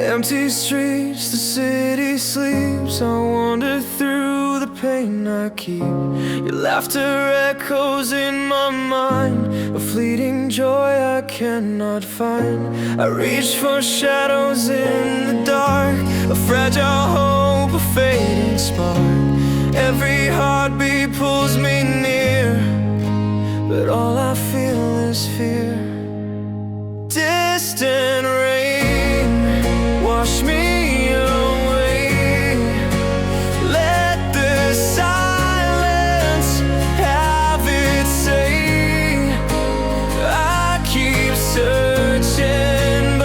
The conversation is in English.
Empty streets, the city sleeps. I wander through the pain I keep. Your laughter echoes in my mind, a fleeting joy I cannot find. I reach for shadows in the dark, a fragile hope, a fading spark. Every heartbeat pulls me near, but all I feel is fear. Distant